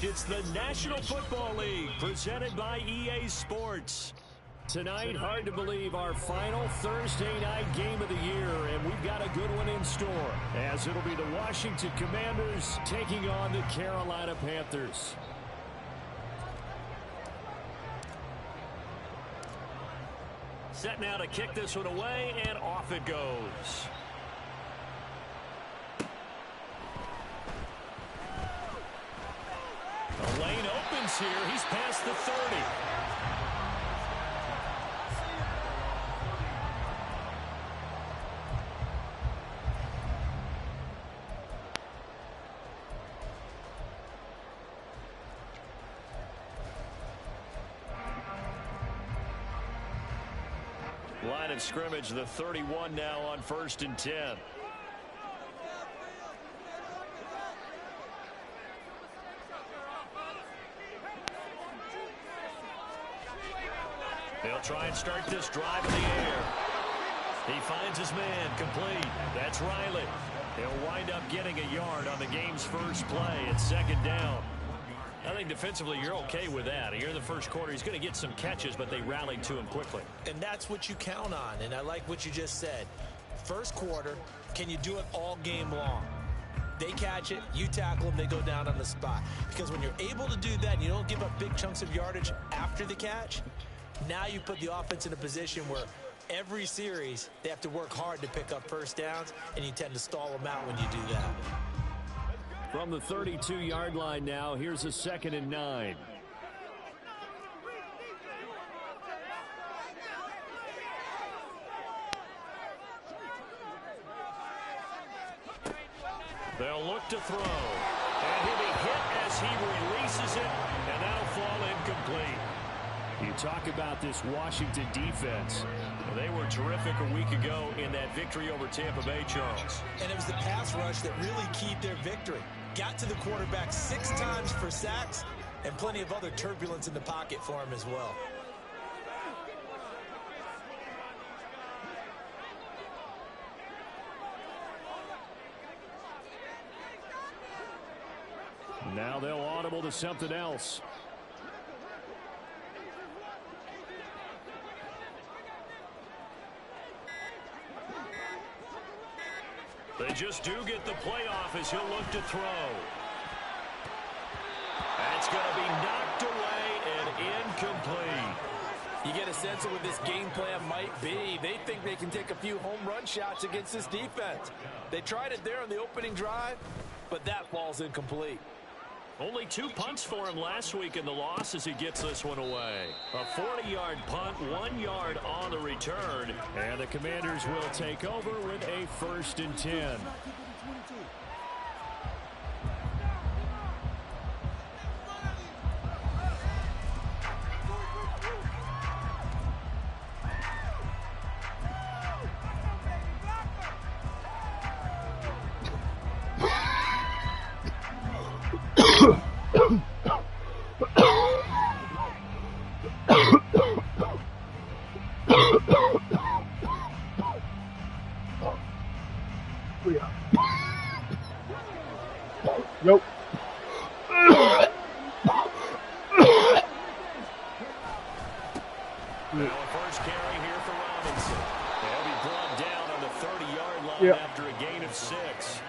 It's the National Football League presented by EA Sports. Tonight, hard to believe, our final Thursday night game of the year, and we've got a good one in store, as it'll be the Washington Commanders taking on the Carolina Panthers. Set now to kick this one away, and off it goes. The lane opens here. He's past the 30. Line of scrimmage, the 31 now on 1st and 10. They'll try and start this drive in the air. He finds his man, complete. That's Riley. He'll wind up getting a yard on the game's first play. It's 2nd down. I think defensively you're okay with that. Here in the first quarter, he's going to get some catches, but they rallied to him quickly. And that's what you count on, and I like what you just said. First quarter, can you do it all game long? They catch it, you tackle them, they go down on the spot. Because when you're able to do that and you don't give up big chunks of yardage after the catch, now you put the offense in a position where every series they have to work hard to pick up first downs, and you tend to stall them out when you do that. From the 32-yard line now, here's a 2nd and 9. They'll look to throw. And he'll be hit as he releases it, and that'll fall incomplete. You talk about this Washington defense. They were terrific a week ago in that victory over Tampa Bay, Charles. And it was the pass rush that really keyed their victory. Got to the quarterback 6 times for sacks, and plenty of other turbulence in the pocket for him as well. Now they'll audible to something else. They just do get the playoff as he'll look to throw. That's going to be knocked away and incomplete. You get a sense of what this game plan might be. They think they can take a few home run shots against this defense. They tried it there on the opening drive, but that falls incomplete. Only 2 punts for him last week in the loss as he gets this one away. A 40-yard punt, 1 yard on the return. And the Commanders will take over with a 1st and 10. Nope. Now a first carry here for Robinson. They'll be brought down on the 30-yard line after a gain of 6.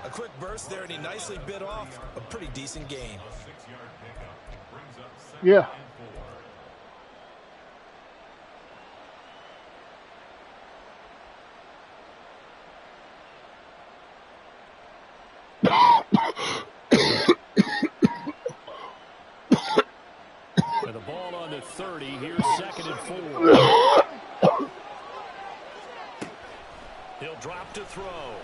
A quick burst there, and he nicely bit off a pretty decent gain. Yeah. With the ball on the 30, here's 2nd and 4. He'll drop to throw.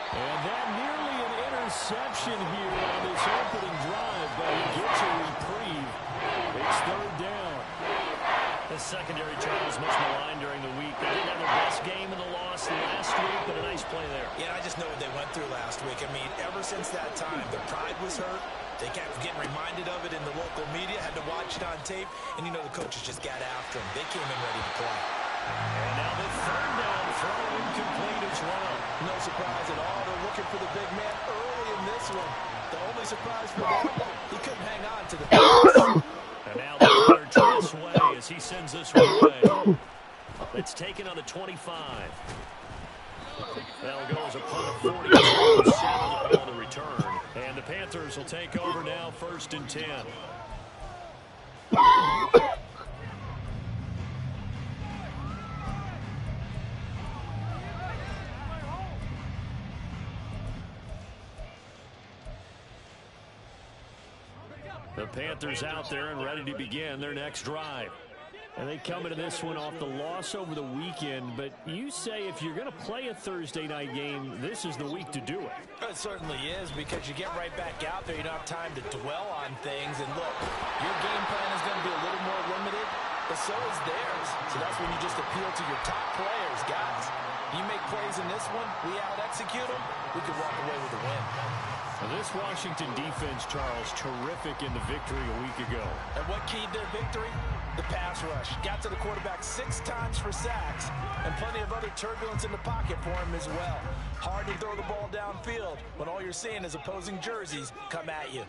And that nearly an interception here on this opening drive, but he gets a reprieve. It's 3rd down. The secondary, Charles, much maligned during the week. They didn't have their best game in the loss last week, but a nice play there. Yeah, I just know what they went through last week. I mean, ever since that time, their pride was hurt. They kept getting reminded of it in the local media, had to watch it on tape, and you know the coaches just got after them. They came in ready to play. And now the 3rd down throw incomplete as well. No surprise at all. They're looking for the big man early in this one. The only surprise for them, he couldn't hang on to the pass. And now the punter twists away as he sends this one away. It's taken on the 25. That'll go as a punt of 42 on the return. And the Panthers will take over now, 1st and 10. The Panthers out there and ready to begin their next drive. And they come into this one off the loss over the weekend, but you say if you're going to play a Thursday night game, this is the week to do it. It certainly is, because you get right back out there. You don't have time to dwell on things. And look, your game plan is going to be a little more limited, but so is theirs. So that's when you just appeal to your top players, guys. You make plays in this one, we out-execute them, we could walk away with a win. Now this Washington defense, Charles, terrific in the victory a week ago. And what keyed their victory? The pass rush. Got to the quarterback 6 times for sacks, and plenty of other turbulence in the pocket for him as well. Hard to throw the ball downfield when all you're seeing is opposing jerseys come at you.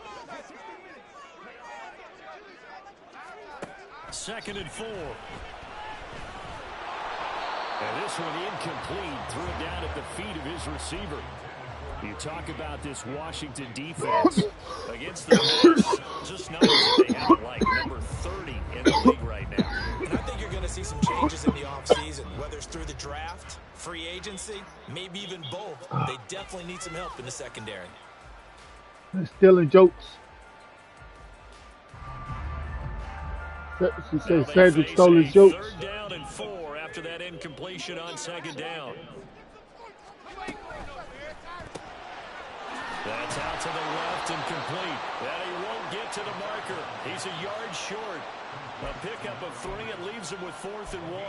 2nd and 4. And this one incomplete. Threw it down at the feet of his receiver. You talk about this Washington defense against the Bears. Just numbers that they have like number 30 in the league right now. And I think you're going to see some changes in the offseason, whether it's through the draft, free agency, maybe even both. They definitely need some help in the secondary. They're stealing jokes. She said Cedric stole his jokes. 3rd down and 4 after that incompletion on 2nd down. That's out to the left and complete. And he won't get to the marker. He's a yard short. A pickup of 3 and leaves him with 4th and 1.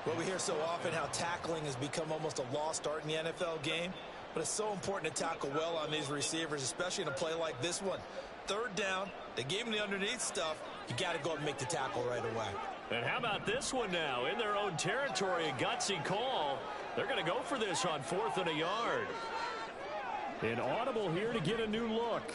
Well, we hear so often how tackling has become almost a lost art in the NFL game. But it's so important to tackle well on these receivers, especially in a play like this one. 3rd down, they gave him the underneath stuff. You got to go and make the tackle right away. And how about this one now? In their own territory, a gutsy call. They're going to go for this on 4th and a yard. An audible here to get a new look.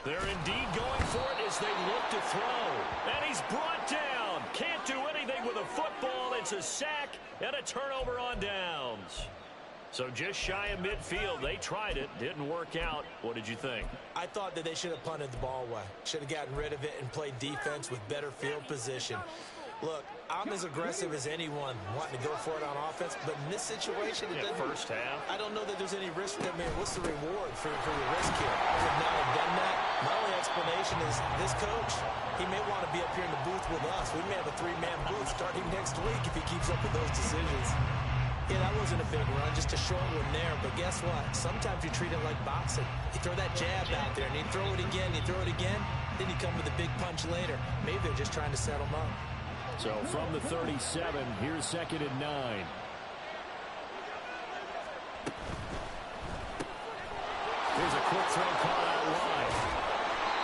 They're indeed going for it as they look to throw. And he's brought down. Can't do anything with a football. It's a sack and a turnover on downs. So just shy of midfield. They tried it. Didn't work out. What did you think? I thought that they should have punted the ball away. Should have gotten rid of it and played defense with better field position. Look, I'm as aggressive as anyone wanting to go for it on offense, but in this situation, it doesn't. First half. I don't know that there's any risk. I mean, what's the reward for your risk here? I would not have done that. My only explanation is this coach, he may want to be up here in the booth with us. We may have a 3-man booth starting next week if he keeps up with those decisions. Yeah, that wasn't a big run, just a short one there. But guess what? Sometimes you treat it like boxing. You throw that jab out there, and you throw it again, then you come with a big punch later. Maybe they're just trying to set them up. So from the 37, here's 2nd and 9. Here's a quick throw call out wide.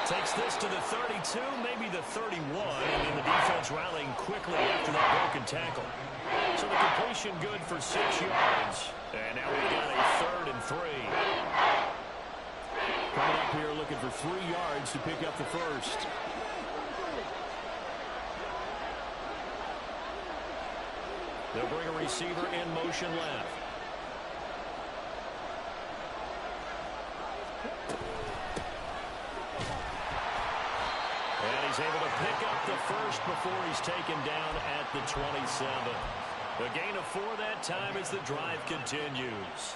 Takes this to the 32, maybe the 31, and then the defense rallying quickly after that broken tackle. So the completion good for 6 yards. And now we've got a 3rd and 3. Coming up here looking for 3 yards to pick up the first. They'll bring a receiver in motion left. And he's able to pick up the first before he's taken down at the 27. A gain of 4 that time as the drive continues.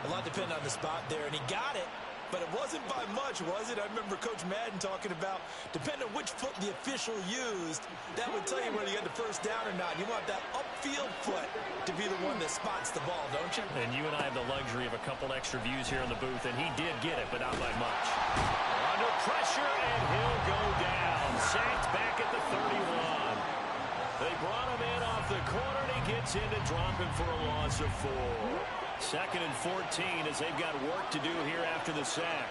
A lot depend on the spot there, and he got it. But it wasn't by much, was it? I remember Coach Madden talking about, depending on which foot the official used, that would tell you whether you got the first down or not. You want that upfield foot to be the one that spots the ball, don't you? And you and I have the luxury of a couple extra views here in the booth, and he did get it, but not by much. Under pressure, and he'll go down. Sacked back at the 31. They brought him in off the corner, and he gets in to drop him for a loss of 4. 2nd and 14 as they've got work to do here after the sack.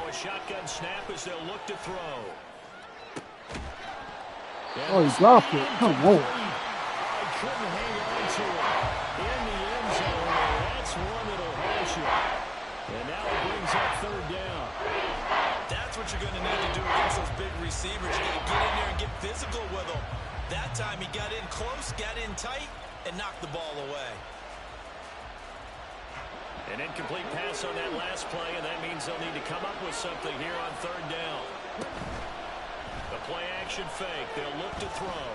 Now a shotgun snap as they'll look to throw. Oh, he dropped it. Come on. I couldn't hang on to it. In the end zone, that's one that'll hash you. And now it brings up third down. That's what you're going to need to do against those big receivers. You got to get in there and get physical with them. That time he got in close, got in tight, and knocked the ball away. An incomplete pass on that last play, and that means they'll need to come up with something here on third down. The play action fake. They'll look to throw.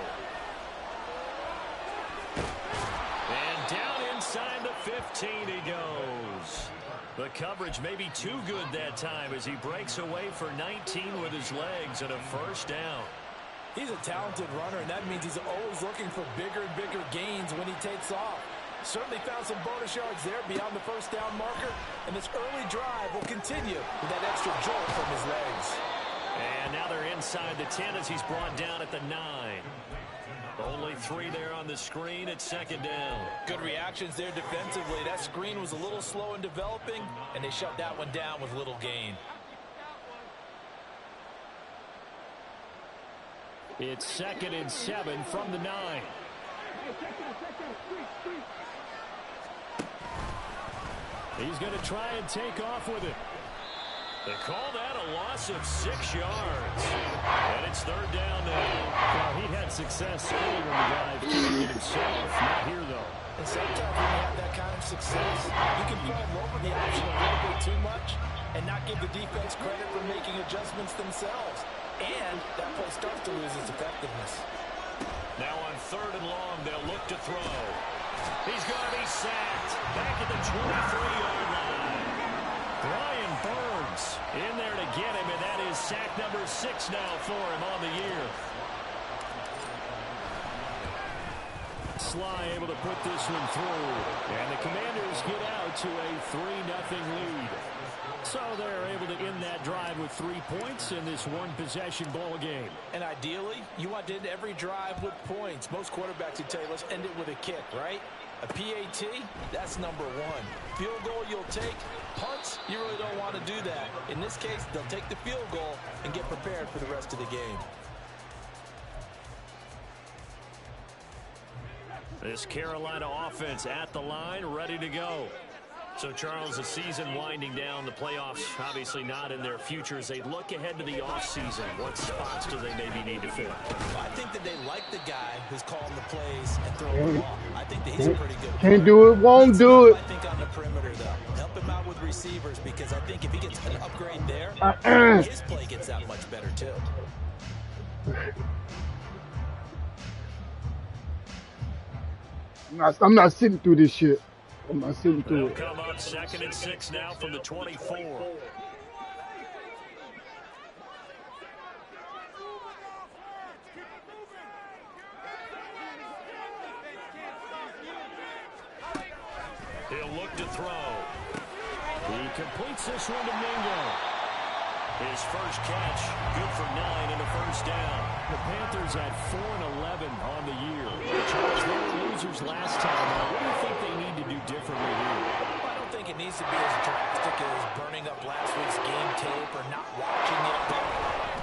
And down inside the 15 he goes. The coverage may be too good that time as he breaks away for 19 with his legs and a first down. He's a talented runner, and that means he's always looking for bigger and bigger gains when he takes off. Certainly found some bonus yards there beyond the first down marker, and this early drive will continue with that extra jolt from his legs. And now they're inside the 10 as he's brought down at the 9. Only 3 there on the screen at second down. Good reactions there defensively. That screen was a little slow in developing, and they shut that one down with little gain. It's 2nd and 7 from the 9. He's going to try and take off with it. They call that a loss of 6 yards. And it's third down now. Well, he had success earlier in the drive doing it himself. Not here, though. And sometimes when you have that kind of success, you can throw them over the option a little bit too much and not give the defense credit for making adjustments themselves. And that play starts to lose its effectiveness. Now on third and long, they'll look to throw. He's going to be sacked back at the 23-yard line. Brian Burns in there to get him, and that is sack number 6 now for him on the year. Sly able to put this one through, and the Commanders get out to a 3-0 lead. So they're able to end that drive with 3 points in this one-possession ball game. And ideally, you want to end every drive with points. Most quarterbacks would tell you, let's end it with a kick, right? A PAT, that's number 1. Field goal you'll take. Punts, you really don't want to do that. In this case, they'll take the field goal and get prepared for the rest of the game. This Carolina offense at the line, ready to go. So, Charles, the season winding down, the playoffs obviously not in their future. As they look ahead to the offseason, what spots do they maybe need to fill? Well, I think that they like the guy who's calling the plays and throwing the ball. I think that he's a pretty good player. Can't do it, won't do it. I think on the perimeter, though. Help him out with receivers because I think if he gets an upgrade there, his play gets that much better, too. I'm not sitting through this shit. I'm not sitting through They'll it. come up 2nd and 6 now from the 24. He'll look to throw. He completes this one to Mingo. His first catch, good for 9 and a first down. The Panthers at 4-11 on the year. Charles, they were losers last time. What do you think they need to do differently here? I don't think it needs to be as drastic as burning up last week's game tape or not watching it. But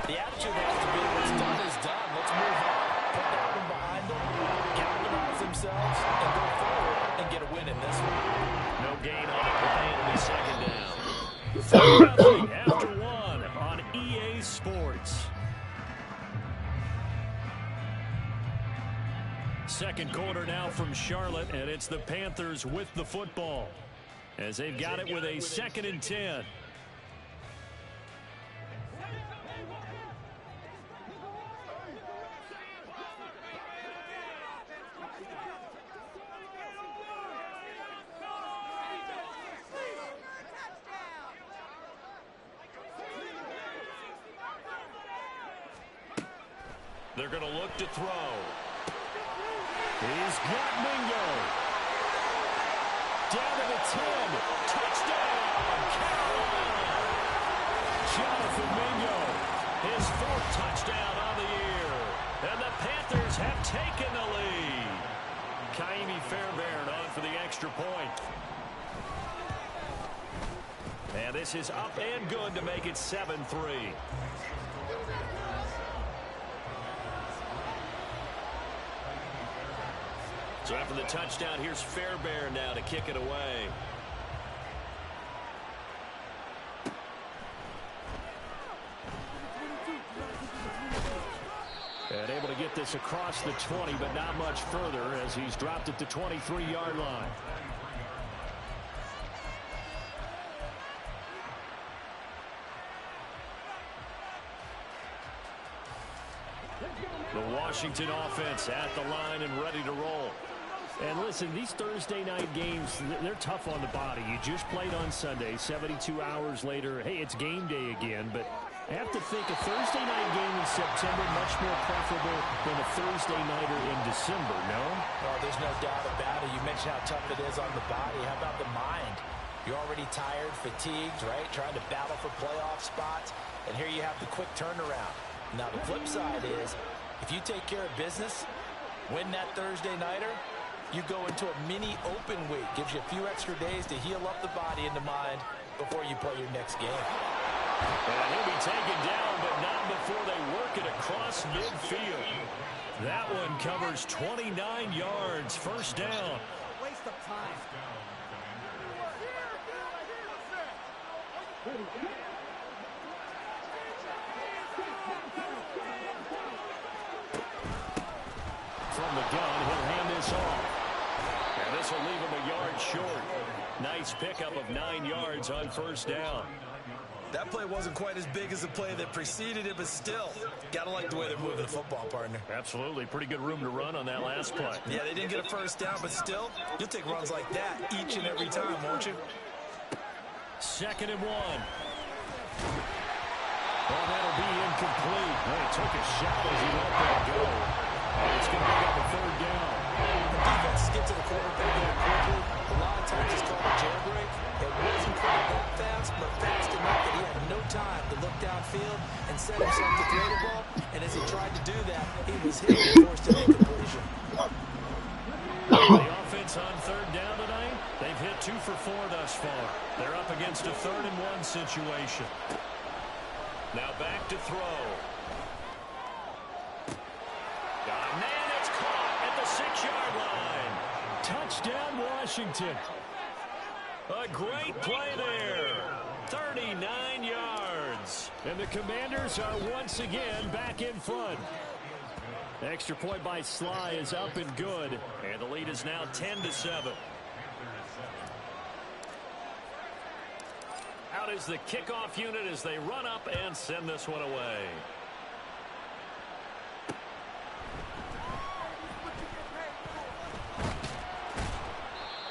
the attitude has to be what's done is done. Let's move on. Put that one behind them, galvanize themselves, and go forward and get a win in this one. No gain on the play and the second down. 4-0 after 1 on EA Sports. Second quarter now from Charlotte, and it's the Panthers with the football as they've got it with a 2nd and 10. They're going to look to throw. He's got Mingo. Down to the 10. Touchdown, Carolina. Jonathan Mingo, his 4th touchdown on the year. And the Panthers have taken the lead. Kaimi Fairbairn on for the extra point. And this is up and good to make it 7-3. So after the touchdown, here's Fairbairn now to kick it away. And able to get this across the 20, but not much further as he's dropped it to 23-yard line. The Washington offense at the line and ready to roll. And listen, these Thursday night games, they're tough on the body. You just played on Sunday, 72 hours later. Hey, it's game day again, but I have to think a Thursday night game in September much more preferable than a Thursday nighter in December, no? Oh, there's no doubt about it. You mentioned how tough it is on the body. How about the mind? You're already tired, fatigued, right? Trying to battle for playoff spots. And here you have the quick turnaround. Now, the flip side is, if you take care of business, win that Thursday nighter, you go into a mini open week. Gives you a few extra days to heal up the body and the mind before you play your next game. And he'll be taken down, but not before they work it across midfield. That one covers 29 yards. First down. Waste of time. From the gun, he'll hand this off. And this will leave him a yard short. Nice pickup of 9 yards on first down. That play wasn't quite as big as the play that preceded it, but still, gotta like the way they're moving the football, partner. Absolutely. Pretty good room to run on that last play. Yeah, they didn't get a first down, but still, you'll take runs like that each and every time, won't you? 2nd and 1. Well, that'll be incomplete. Well, he took a shot as he let that go. And it's going to pick up a 3rd down. The defense get to the quarterback there quickly. A lot of times it's called a jailbreak. It wasn't quite that fast, but fast enough that he had no time to look downfield and set himself to throw the ball. And as he tried to do that, he was hit and forced an incompletion. The offense on 3rd down tonight, they've hit 2 for 4 thus far. They're up against a 3rd and 1 situation. Now back to throw. Man, it's caught at the 6-yard line. Touchdown, Washington. A great play there. 39 yards. And the Commanders are once again back in front. Extra point by Sly is up and good. And the lead is now 10-7. Out is the kickoff unit as they run up and send this one away.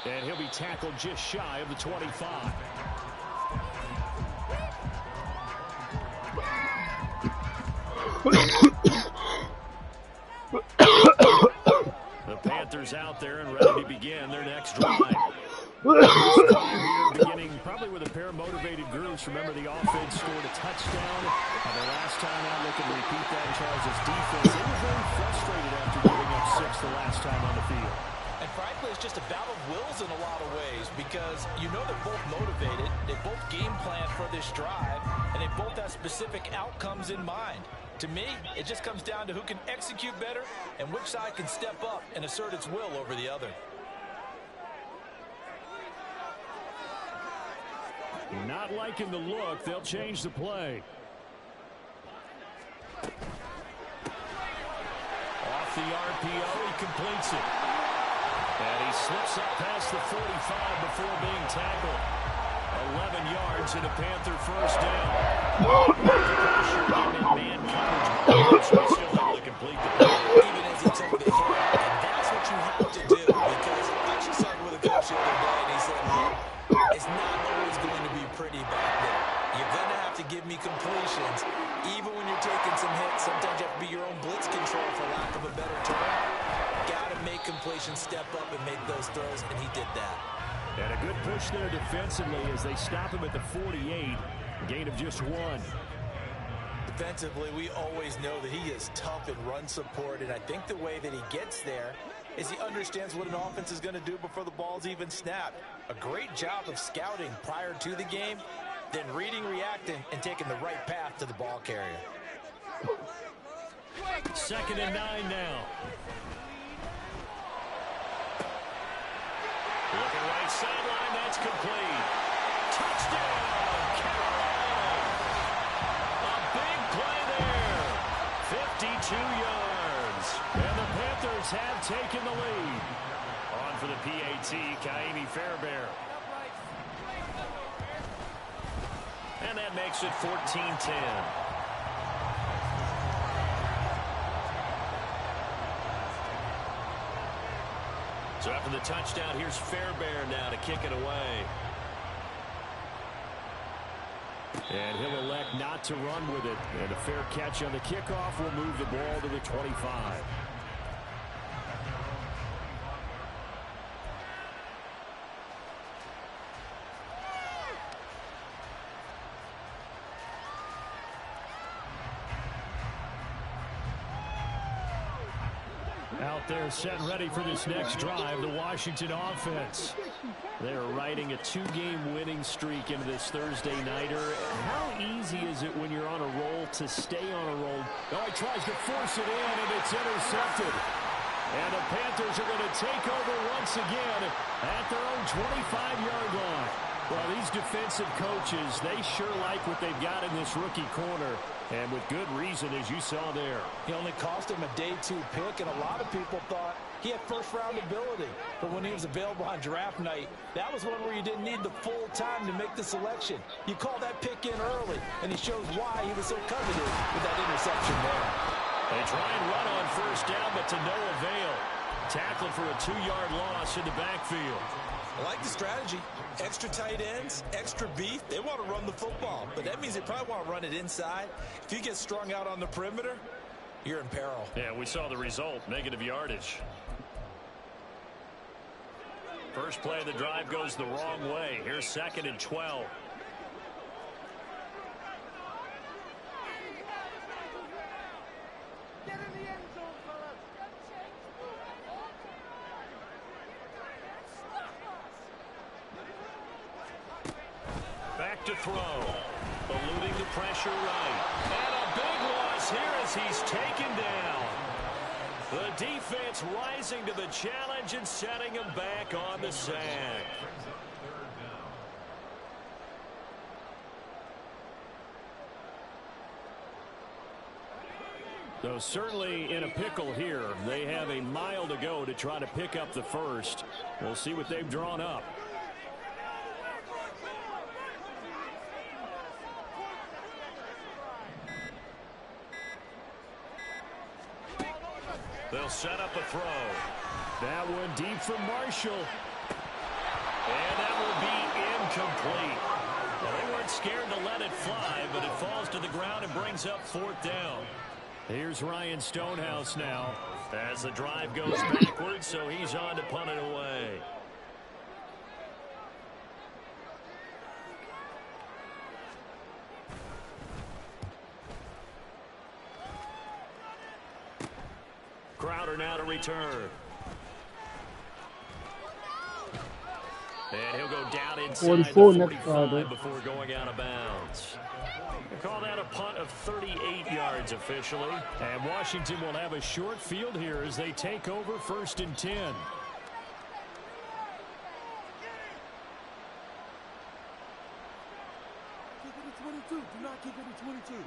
And he'll be tackled just shy of the 25. The Panthers out there and ready to begin their next drive. Here beginning probably with a pair of motivated groups. Remember, the offense scored a touchdown. The last time out, looking to repeat that in Charles' defense. They were very frustrated after giving up 6 the last time on the field. And frankly, it's just a battle of wills in a lot of ways because you know they're both motivated, they both game plan for this drive, and they both have specific outcomes in mind. To me, it just comes down to who can execute better and which side can step up and assert its will over the other. Not liking the look, they'll change the play. Off the RPO, he completes it. And he slips up past the 45 before being tackled. 11 yards and a Panther first down. Man coverage, so he's still able to complete the play. Even as he took the hit, and that's what you have to do because I actually talked with a coach the other day and he said, it's not always going to be pretty back there. You're going to have to give me completions. Even when you're taking some hits, sometimes you have to be your own blitz control, for lack of a better term. Got to make completions step up and make those throws, and he did that. And a good push there defensively as they stop him at the 48. Gain of just 1. Defensively, we always know that he is tough in run support, and I think the way that he gets there is he understands what an offense is going to do before the ball's even snapped. A great job of scouting prior to the game, then reading, reacting, and taking the right path to the ball carrier. 2nd and 9 now. Looking right sideline, that's complete. Touchdown, Carolina! A big play there. 52 yards. And the Panthers have taken the lead. On for the PAT, Kaimi Fairbairn. And that makes it 14-10. So after the touchdown, here's Fairbairn now to kick it away. And he'll elect not to run with it. And a fair catch on the kickoff will move the ball to the 25. Out there set ready for this next drive, the Washington offense. They're riding a 2-game winning streak into this Thursday nighter. How easy is it when you're on a roll to stay on a roll? Oh, he tries to force it in, and it's intercepted. And the Panthers are going to take over once again at their own 25-yard line. Well, these defensive coaches, they sure like what they've got in this rookie corner. And with good reason, as you saw there. He only cost him a day 2 pick, and a lot of people thought he had first-round ability. But when he was available on draft night, that was one where you didn't need the full time to make the selection. You call that pick in early, and he shows why he was so coveted with that interception there. They try and run on first down, but to no avail. Tackled for a 2-yard loss in the backfield. I like the strategy. Extra tight ends, extra beef. They want to run the football, but that means they probably want to run it inside. If you get strung out on the perimeter, you're in peril. Yeah, we saw the result, negative yardage. First play of the drive goes the wrong way. Here's 2nd and 12. Back to throw. Eluding the pressure right. And a big loss here as he's taken down. The defense rising to the challenge and setting him back on the sack. So certainly in a pickle here. They have a mile to go to try to pick up the first. We'll see what they've drawn up. They'll set up a throw. That one deep from Marshall. And that will be incomplete. Well, they weren't scared to let it fly, but it falls to the ground and brings up 4th down. Here's Ryan Stonehouse now as the drive goes backwards, so he's on to punt it away. Crowder now to return. And he'll go down inside the 45 before going out of bounds. We'll call that a punt of 38 yards officially. And Washington will have a short field here as they take over 1st and 10. Kick it to 22. Do not kick it to 22.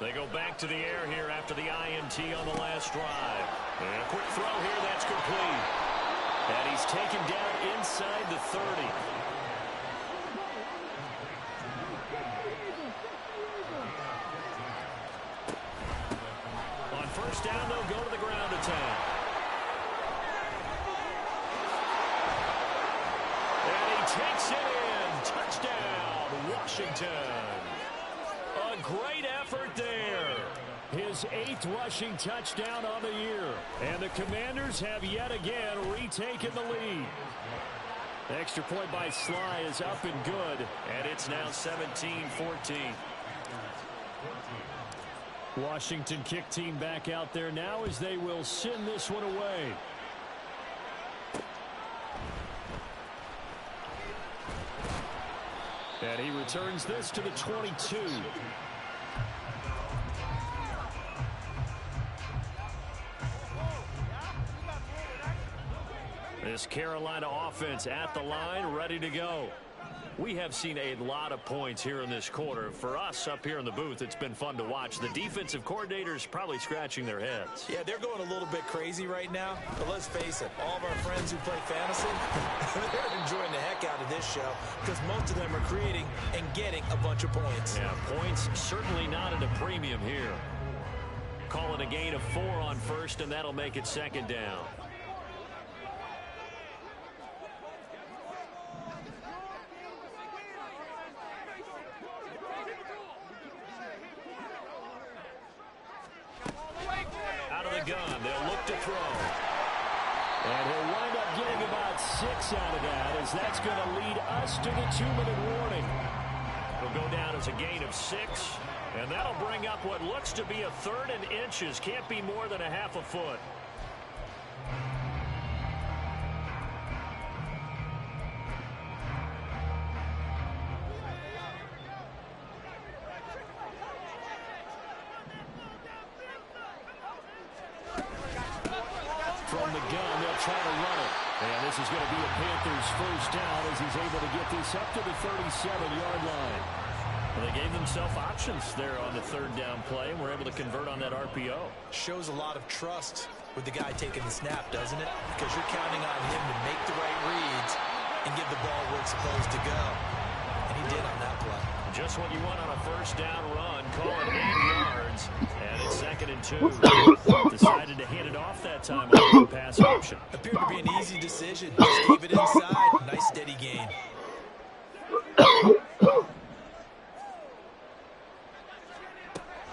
They go back to the air here after the INT on the last drive. And a quick throw here, that's complete. And he's taken down inside the 30. On first down, they'll go to the ground attack. And he takes it in. Touchdown, Washington. A great effort there. His 8th rushing touchdown on the year. And the Commanders have yet again retaken the lead. Extra point by Sly is up and good. And it's now 17-14. Washington kick team back out there now as they will send this one away. And he returns this to the 22. This Carolina offense at the line, ready to go. We have seen a lot of points here in this quarter. For us up here in the booth, it's been fun to watch. The defensive coordinators probably scratching their heads. Yeah, they're going a little bit crazy right now. But let's face it, all of our friends who play fantasy, they're enjoying the heck out of this show because most of them are creating and getting a bunch of points. Yeah, points certainly not at a premium here. Calling a gain of 4 on first, and that'll make it second down. Gun. They'll look to throw. And he'll wind up getting about 6 out of that, as that's going to lead us to the 2-minute warning. He'll go down as a gain of 6, and that'll bring up what looks to be a 3rd and inches. Can't be more than a half a foot. From the gun, they'll try to run it. And this is going to be a Panthers first down as he's able to get this up to the 37-yard line. Well, they gave themselves options there on the 3rd down play, and were able to convert on that RPO. Shows a lot of trust with the guy taking the snap, doesn't it? Because you're counting on him to make the right reads and give the ball where it's supposed to go. And he did on that play. Just what you want on a first down run. Call it 8 yards. And it's 2nd and 2. Decided to hand it off that time on the pass option. Appeared to be an easy decision. Just gave it inside. Nice steady gain.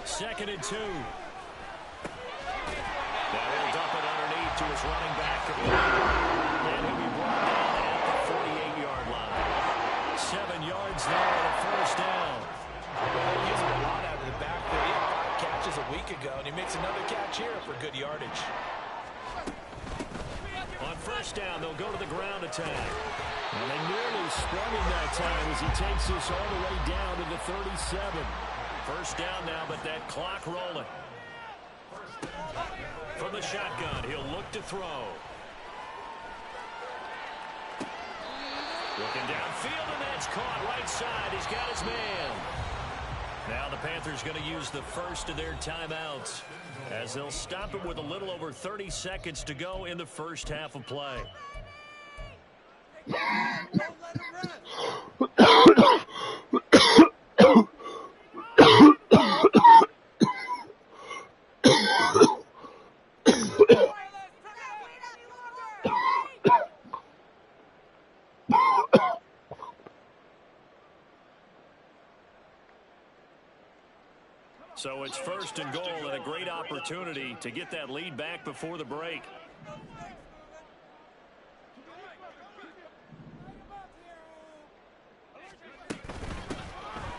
2nd and 2. Now he'll dump it underneath to his running back. And he'll be brought down at the 48-yard line. 7 yards there and a first down. They're using a lot out of the backfield. He had 5 catches a week ago, and he makes another catch here for good yardage. On first down, they'll go to the ground attack. And they nearly sprung him that time as he takes this all the way down to the 37. First down now, but that clock rolling. From the shotgun, he'll look to throw. Looking downfield, and that's caught right side. He's got his man. Now the Panthers going to use the first of their timeouts as they'll stop it with a little over 30 seconds to go in the first half of play. So it's 1st and goal, and a great opportunity to get that lead back before the break.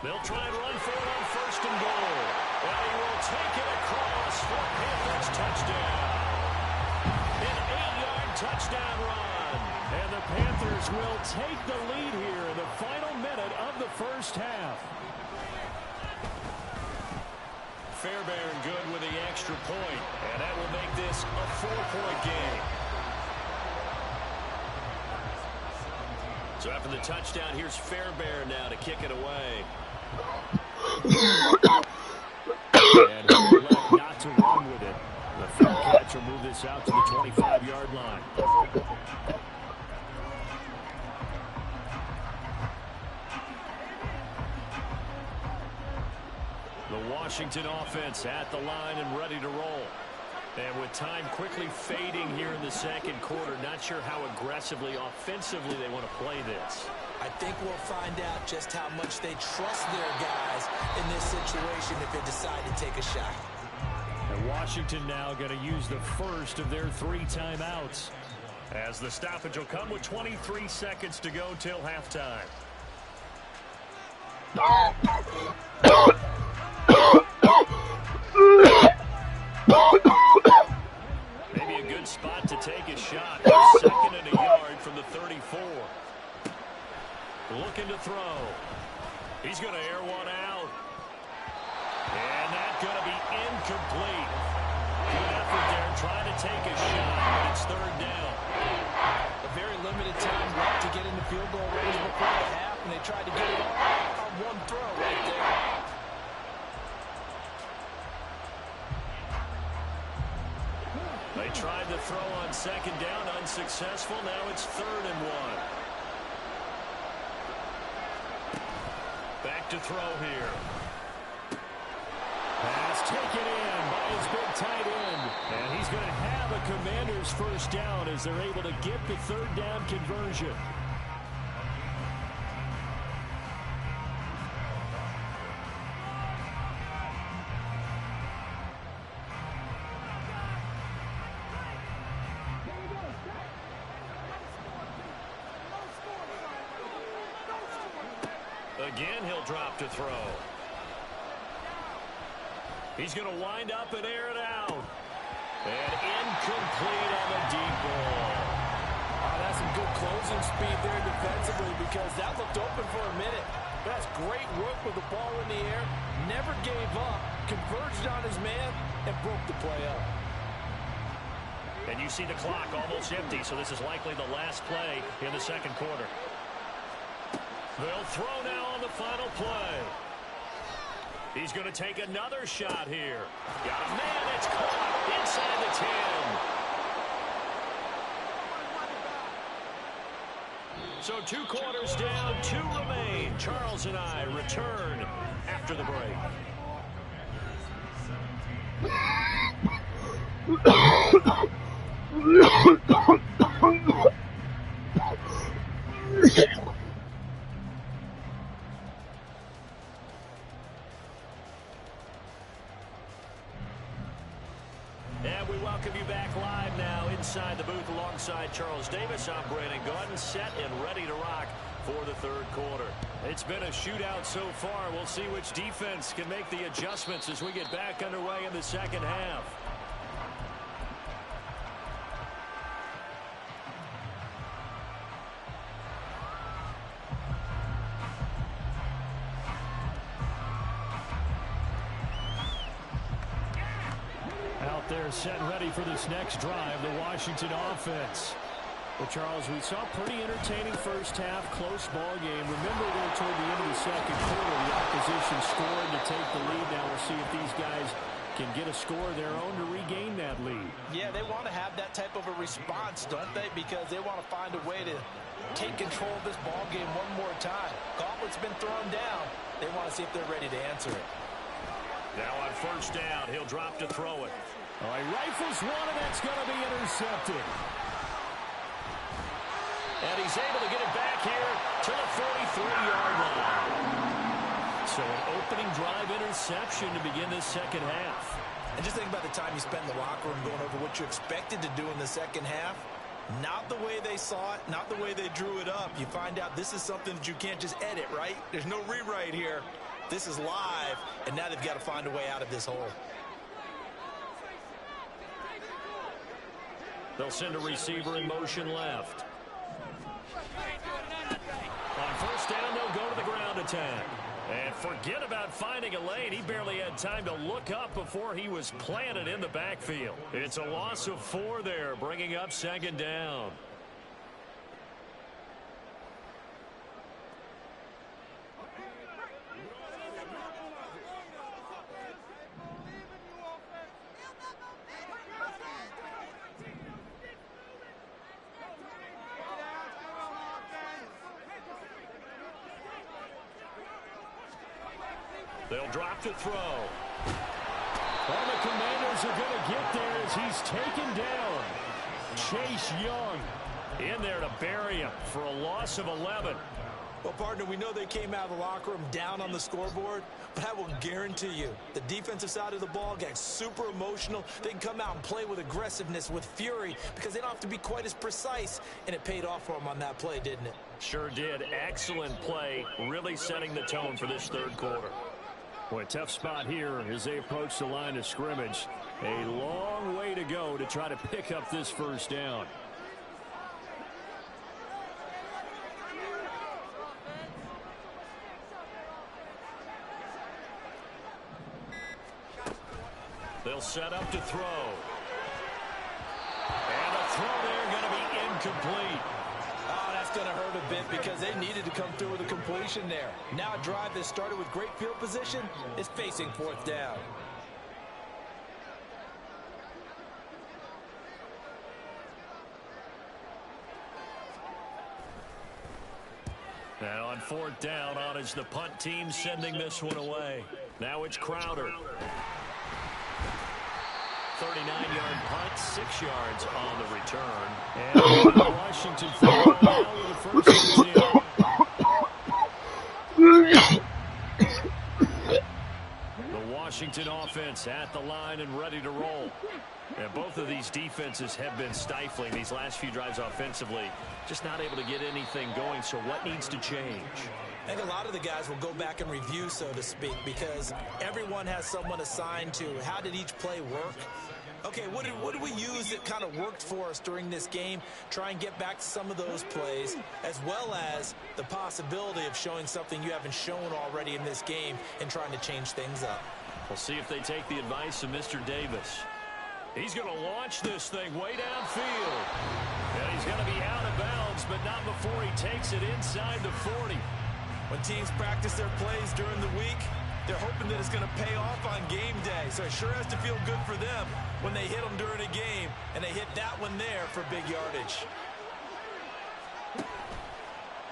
They'll try and run for it on 1st and goal. And he will take it across for a Panthers touchdown. An 8-yard touchdown run. And the Panthers will take the lead here in the final minute of the first half. Fairbairn good with the extra point, and that will make this a 4-point game. So after the touchdown, here's Fairbairn now to kick it away. And he'll elect not to run with it. The fair catch will move this out to the 25-yard line. The Washington offense at the line and ready to roll. And with time quickly fading here in the second quarter, not sure how aggressively, offensively they want to play this. I think we'll find out just how much they trust their guys in this situation if they decide to take a shot. And Washington now going to use the first of their 3 timeouts, as the stoppage will come with 23 seconds to go till halftime. looking to throw. He's going to air one out. And that's going to be incomplete. Good effort there trying to take a shot, but it's third down. A very limited time left to get into field goal range before the half, and they tried to get it all on one throw right there. They tried to throw on second down, unsuccessful. Now it's 3rd and 1. Back to throw here. Pass taken in by his big tight end. And he's going to have a Commander's first down as they're able to get the 3rd down conversion. Again, he'll drop to throw. He's going to wind up and air it out. And incomplete on the deep ball. Oh, that's some good closing speed there defensively because that looked open for a minute. That's great work with the ball in the air. Never gave up. Converged on his man and broke the play up. And you see the clock almost empty, so this is likely the last play in the second quarter. They'll throw now on the final play. He's going to take another shot here. Got a man that's caught inside the 10. So 2 quarters down, 2 remain. Charles and I return after the break. And we welcome you back live now inside the booth alongside Charles Davis. I'm Brandon Gaudin, set and ready to rock for the 3rd quarter. It's been a shootout so far. We'll see which defense can make the adjustments as we get back underway in the second half. Out there set and ready for this next drive, the Washington offense. Well, Charles, we saw a pretty entertaining first half, close ball game. Remember there toward the end of the second quarter, the opposition scored to take the lead. Now we'll see if these guys can get a score of their own to regain that lead. Yeah, they want to have that type of a response, don't they? Because they want to find a way to take control of this ball game one more time. Gauntlet's been thrown down. They want to see if they're ready to answer it. Now on first down, he'll drop to throw it. Oh, he rifles one, and that's going to be intercepted. And he's able to get it back here to the 43-yard line. So an opening drive interception to begin this second half. And just think about the time you spent in the locker room going over what you expected to do in the second half. Not the way they saw it, not the way they drew it up. You find out this is something that you can't just edit, right? There's no rewrite here. This is live, and now they've got to find a way out of this hole. They'll send a receiver in motion left. On first down, they'll go to the ground attack. And forget about finding a lane. He barely had time to look up before he was planted in the backfield. It's a loss of 4 there, bringing up second down. They'll drop to throw. And the Commanders are going to get there as he's taken down. Chase Young in there to bury him for a loss of 11. Well, partner, we know they came out of the locker room down on the scoreboard, but I will guarantee you the defensive side of the ball got super emotional. They can come out and play with aggressiveness, with fury, because they don't have to be quite as precise, and it paid off for them on that play, didn't it? Sure did. Excellent play, really setting the tone for this third quarter. Boy, a tough spot here as they approach the line of scrimmage. A long way to go to try to pick up this first down. They'll set up to throw. And the throw there going to be incomplete. Oh, that's going to hurt a bit because they needed to come through with a completion there. Now a drive that started with great field position is facing fourth down. And on fourth down, on is the punt team sending this one away. Now it's Crowder. 39-yard punt, 6 yards on the return. And Washington football now with the first and 10. The Washington offense at the line and ready to roll. And both of these defenses have been stifling these last few drives offensively. Just not able to get anything going, so what needs to change? I think a lot of the guys will go back and review, so to speak, because everyone has someone assigned to how did each play work. Okay, what did we use that kind of worked for us during this game? Try and get back to some of those plays, as well as the possibility of showing something you haven't shown already in this game and trying to change things up. We'll see if they take the advice of Mr. Davis. He's going to launch this thing way downfield. And he's going to be out of bounds, but not before he takes it inside the 40. When teams practice their plays during the week, they're hoping that it's going to pay off on game day. So it sure has to feel good for them when they hit them during a game, and they hit that one there for big yardage.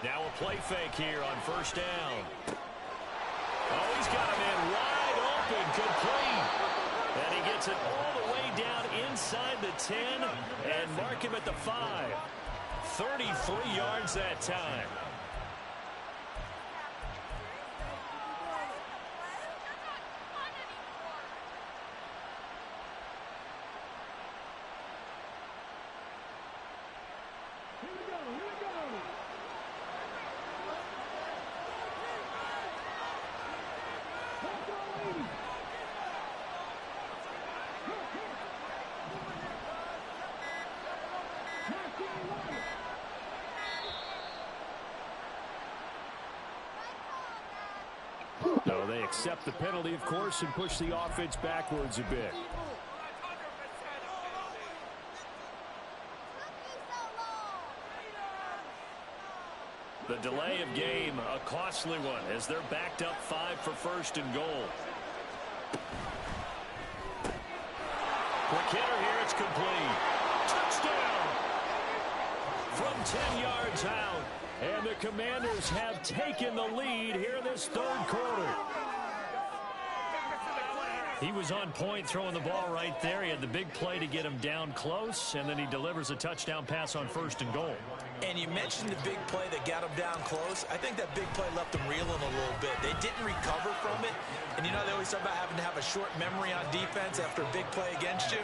Now a play fake here on first down. Oh, he's got a man wide open, complete. And he gets it all the way down inside the 10 and mark him at the 5. 33 yards that time. So they accept the penalty, of course, and push the offense backwards a bit. The delay of game, a costly one, as they're backed up 5 for first and goal. Quick hitter here, it's complete. Touchdown! From 10 yards out. And the Commanders have taken the lead here in this third quarter. He was on point throwing the ball right there. He had the big play to get him down close, and then he delivers a touchdown pass on first and goal. And you mentioned the big play that got him down close. I think that big play left them reeling a little bit. They didn't recover from it. And you know they always talk about having to have a short memory on defense after a big play against you.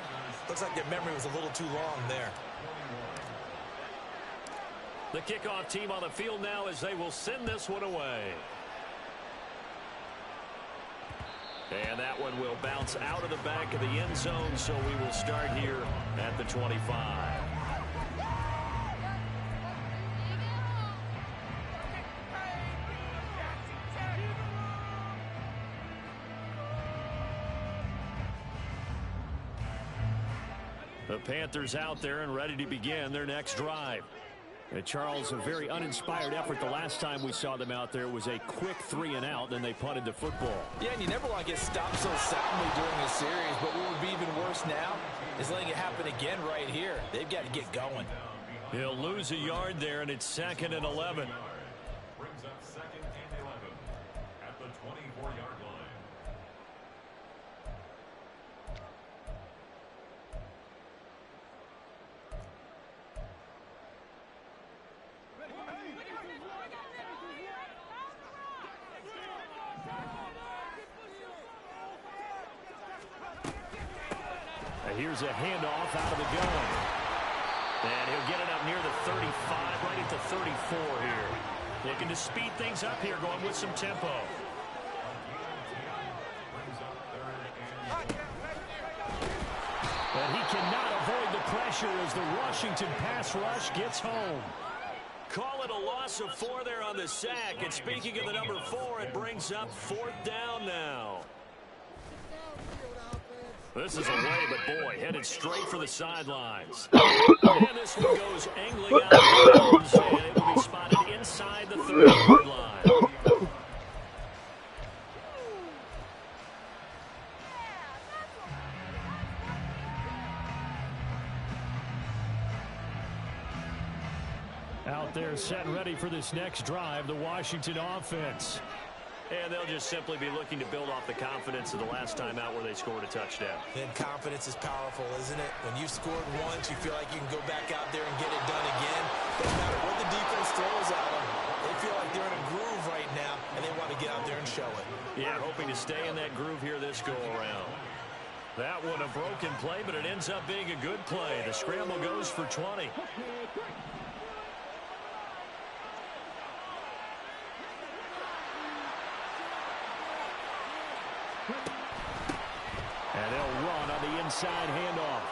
Looks like their memory was a little too long there. The kickoff team on the field now as they will send this one away. And that one will bounce out of the back of the end zone, so we will start here at the 25. The Panthers out there and ready to begin their next drive. And Charles, a very uninspired effort the last time we saw them out there. It was a quick 3 and out, then they punted the football. Yeah, and you never want to get stopped so soundly during a series, but what would be even worse now is letting it happen again right here. They've got to get going. He'll lose a yard there, and it's 2nd and 11. Brings up 2nd and 11 at the 24-yard line. Here's a handoff out of the gun. And he'll get it up near the 35, right at the 34 here. Looking to speed things up here, going with some tempo. But he cannot avoid the pressure as the Washington pass rush gets home. Call it a loss of 4 there on the sack. And speaking of the number 4, it brings up 4th down now. This is away, but boy, headed straight for the sidelines. And this one goes angling out of bounds, and it will be spotted inside the 30-yard line. Out there set and ready for this next drive, the Washington offense. And they'll just simply be looking to build off the confidence of the last time out where they scored a touchdown. Then confidence is powerful, isn't it? When you've scored once, you feel like you can go back out there and get it done again. Doesn't matter what the defense throws at them. They feel like they're in a groove right now, and they want to get out there and show it. Yeah, hoping to stay in that groove here this go-around. That one a broken play, but it ends up being a good play. The scramble goes for 20. And they'll run on the inside handoff.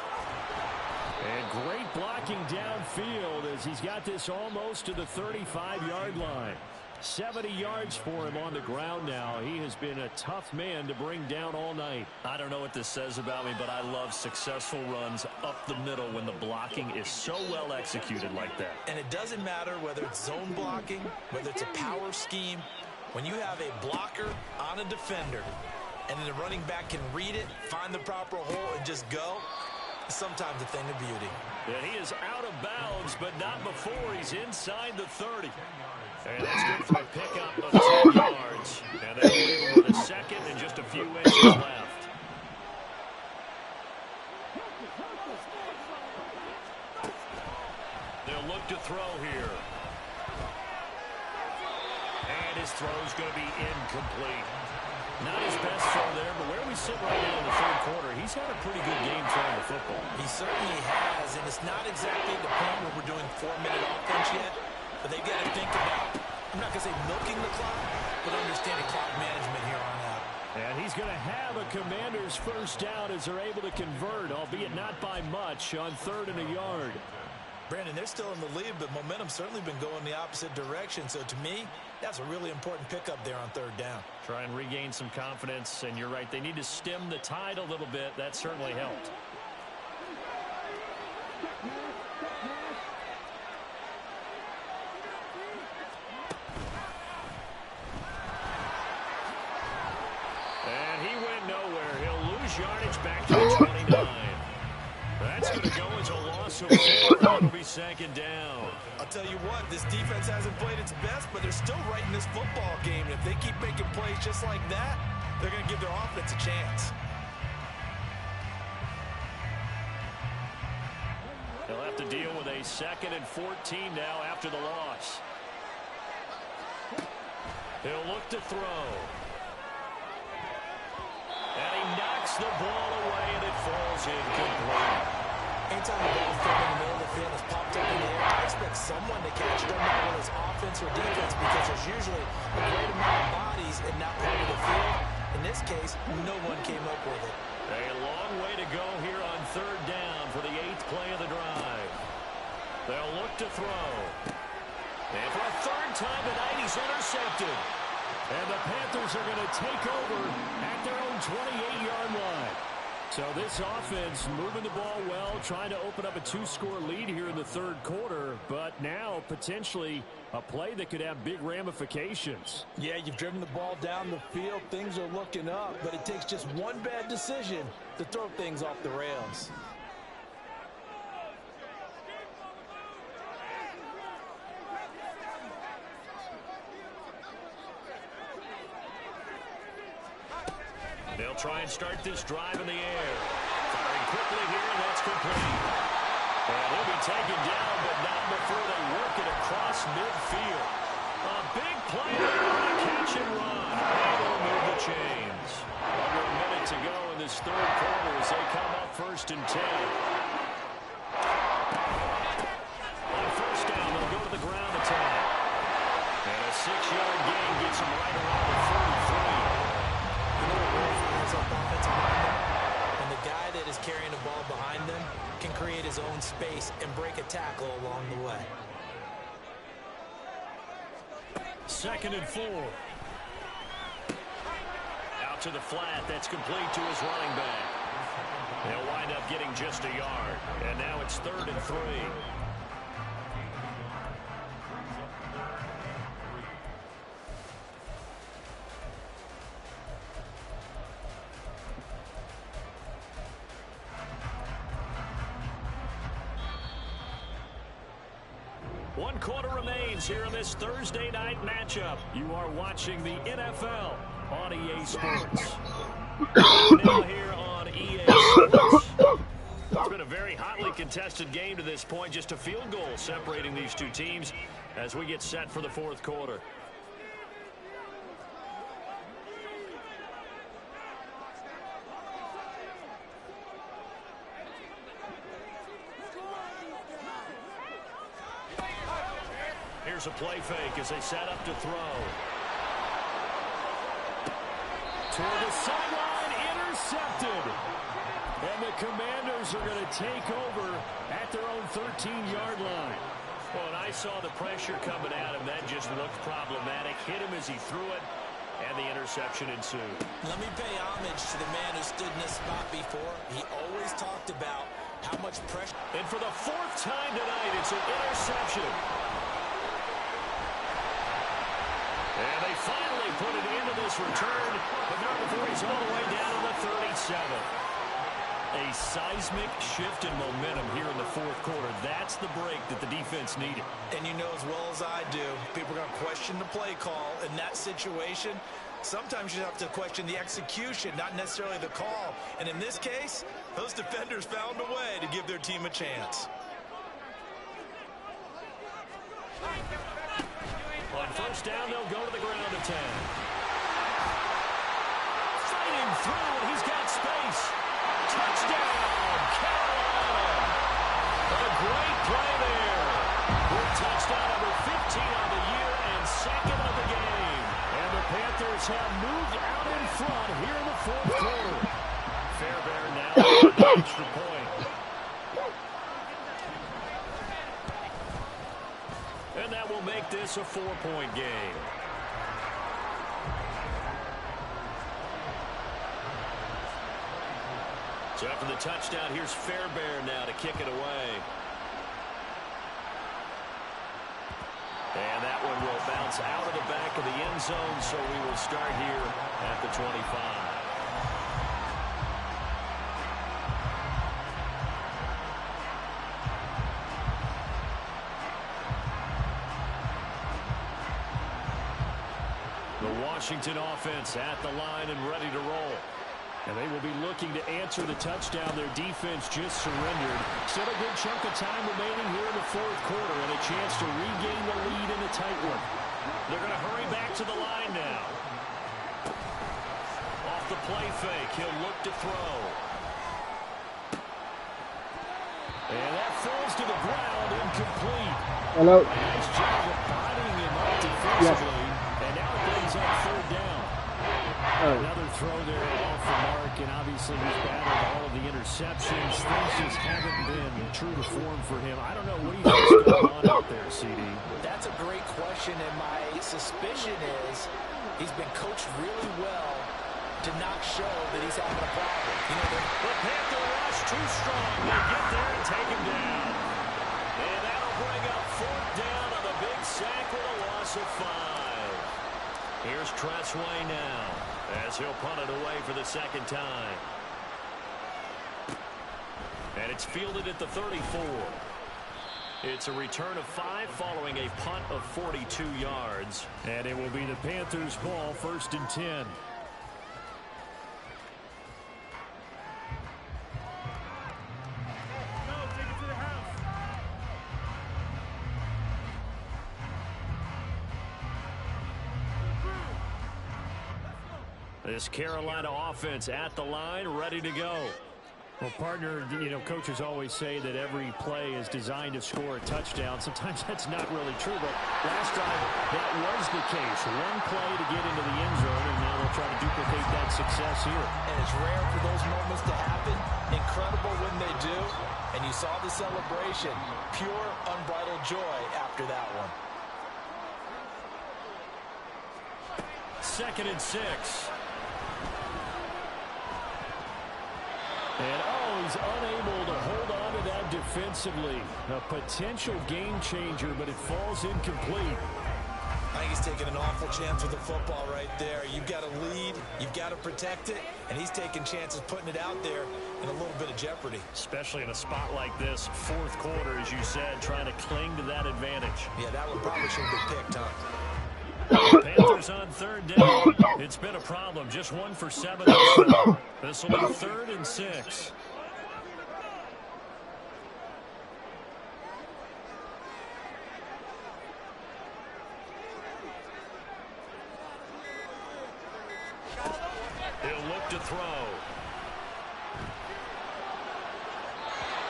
And great blocking downfield as he's got this almost to the 35-yard line. 70 yards for him on the ground now. He has been a tough man to bring down all night. I don't know what this says about me, but I love successful runs up the middle when the blocking is so well executed like that. And it doesn't matter whether it's zone blocking, whether it's a power scheme. When you have a blocker on a defender, and then the running back can read it, find the proper hole, and just go, it's sometimes a thing of beauty. And he is out of bounds, but not before he's inside the 30. And that's good for a pickup of 10 yards. And they'll leave him with a second and just a few inches left. They'll look to throw here. And his throw's going to be incomplete. Not his best throw there, but where we sit right now in the third quarter, he's had a pretty good game throwing the football. He certainly has, and it's not exactly the point where we're doing 4-minute offense yet, but they've got to think about, I'm not going to say milking the clock, but understanding clock management here on out. And he's going to have a Commander's first down as they're able to convert, albeit not by much, on 3rd and a yard. Brandon, they're still in the lead, but momentum's certainly been going the opposite direction. So to me, that's a really important pickup there on 3rd down. Try and regain some confidence, and you're right, they need to stem the tide a little bit. That certainly helped. And he went nowhere. He'll lose yardage back to the 29. That's going to go as a loss of 4. It'll be 2nd down. I'll tell you what, this defense hasn't played its best, but they're still right in this football game. And if they keep making plays just like that, they're going to give their offense a chance. They'll have to deal with a 2nd and 14 now after the loss. He'll look to throw. And he knocks the ball away, and it falls incomplete. Anytime the ball's thrown in the middle of the field, it's popped up in the air, I expect someone to catch it, no matter whether it's offense or defense, because there's usually a great amount of bodies in that part of the field. In this case, no one came up with it. A long way to go here on 3rd down for the 8th play of the drive. They'll look to throw. And for a 3rd time tonight, he's intercepted. And the Panthers are going to take over at their own 28-yard line. So this offense moving the ball well, trying to open up a 2-score lead here in the 3rd quarter, but now potentially a play that could have big ramifications. Yeah, you've driven the ball down the field. Things are looking up, but it takes just one bad decision to throw things off the rails. They'll try and start this drive in the air. Firing quickly here, and that's complete. And he'll be taken down, but not before they work it across midfield. A big play there on a catch and run. And they'll move the chains. Under a minute to go in this 3rd quarter as they come up 1st and 10. On 1st down, they'll go to the ground attack. And a 6-yard gain gets them right around the 43. And the guy that is carrying the ball behind them can create his own space and break a tackle along the way. 2nd and 4. Out to the flat. That's complete to his running back. getting just a yard. And now it's 3rd and 3. One quarter remains here in this Thursday night matchup. You are watching the NFL on EA Sports. Now here on EA Sports. It's been a very hotly contested game to this point. Just a field goal separating these two teams as we get set for the 4th quarter. Here's a play fake as they set up to throw. Toward the sideline, intercepted. And the Commanders are going to take over at their own 13-yard line. Well, and I saw the pressure coming at him. That just looked problematic. Hit him as he threw it, and the interception ensued. Let me pay homage to the man who stood in this spot before. He always talked about how much pressure. And for the 4th time tonight, it's an interception. And they finally put it into this return, but not before he's all the way down to the 37. A seismic shift in momentum here in the 4th quarter. That's the break that the defense needed. And you know as well as I do, people are going to question the play call in that situation. Sometimes you have to question the execution, not necessarily the call. And in this case, those defenders found a way to give their team a chance. On 1st down, they'll go to the ground attack. Fighting through, and he's got space. Touchdown, Carolina. A great play there. With touchdown number 15 on the year and 2nd of the game. And the Panthers have moved out in front here in the 4th quarter. Fairbairn now on the extra point. And that will make this a 4-point game. So after the touchdown, here's Fairbairn now to kick it away. And that one will bounce out of the back of the end zone, so we will start here at the 25. Washington offense at the line and ready to roll. And they will be looking to answer the touchdown their defense just surrendered. Still a good chunk of time remaining here in the 4th quarter and a chance to regain the lead in a tight one. They're going to hurry back to the line now. Off the play fake, he'll look to throw. And that falls to the ground, incomplete. Hello. Nice job of bodying him up defensively. And now it brings up 3rd down. Another throw there off the mark, and obviously he's battled all of the interceptions. Things just haven't been true to form for him. I don't know, what do you think's going on out there, CD? That's a great question, and my suspicion is he's been coached really well to not show that he's having a problem. You know, the Panther rush too strong. They get there and take him down. And that'll bring up 4th down on the big sack with a loss of 5. Here's Tressway now as he'll punt it away for the 2nd time. And it's fielded at the 34. It's a return of 5 following a punt of 42 yards. And it will be the Panthers' ball, 1st and 10. This Carolina offense at the line, ready to go. Well, partner, you know, coaches always say that every play is designed to score a touchdown. Sometimes that's not really true, but last drive, that was the case. One play to get into the end zone, and now they'll try to duplicate that success here. And it's rare for those moments to happen. Incredible when they do. And you saw the celebration. Pure, unbridled joy after that one. 2nd and 6. And, oh, is unable to hold on to that defensively. A potential game changer, but it falls incomplete. I think he's taking an awful chance with the football right there. You've got to lead, you've got to protect it, and he's taking chances putting it out there in a little bit of jeopardy. Especially in a spot like this, fourth quarter, as you said, trying to cling to that advantage. Yeah, that one probably should have been picked, huh? Panthers on third down. It's been a problem. Just 1 for 7 thus far. This will be 3rd and 6. He'll look to throw.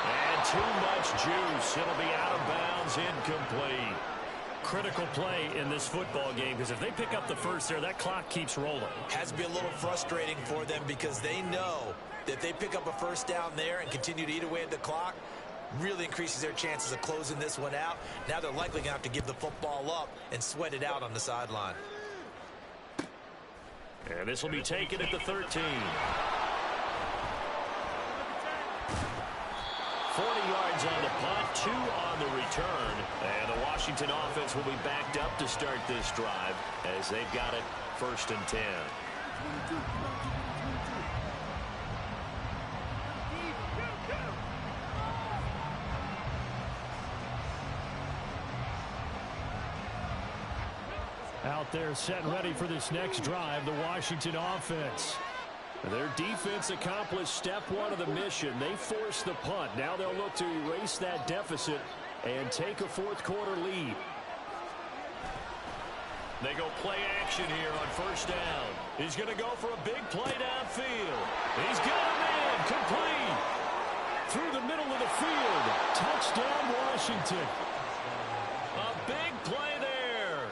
And too much juice. It'll be out of bounds, incomplete. Critical play in this football game, because if they pick up the first there, that clock keeps rolling. Has to be a little frustrating for them because they know that if they pick up a first down there and continue to eat away at the clock, really increases their chances of closing this one out. Now they're likely going to have to give the football up and sweat it out on the sideline. And this will be taken at the 13. 40 yards on the punt, 2 on the return. And the Washington offense will be backed up to start this drive as they've got it 1st and 10. Out there set and ready for this next drive, the Washington offense. Their defense accomplished step 1 of the mission. They forced the punt. Now they'll look to erase that deficit and take a fourth quarter lead. They go play action here on 1st down. He's going to go for a big play downfield. He's got a man complete. Through the middle of the field. Touchdown, Washington. A big play there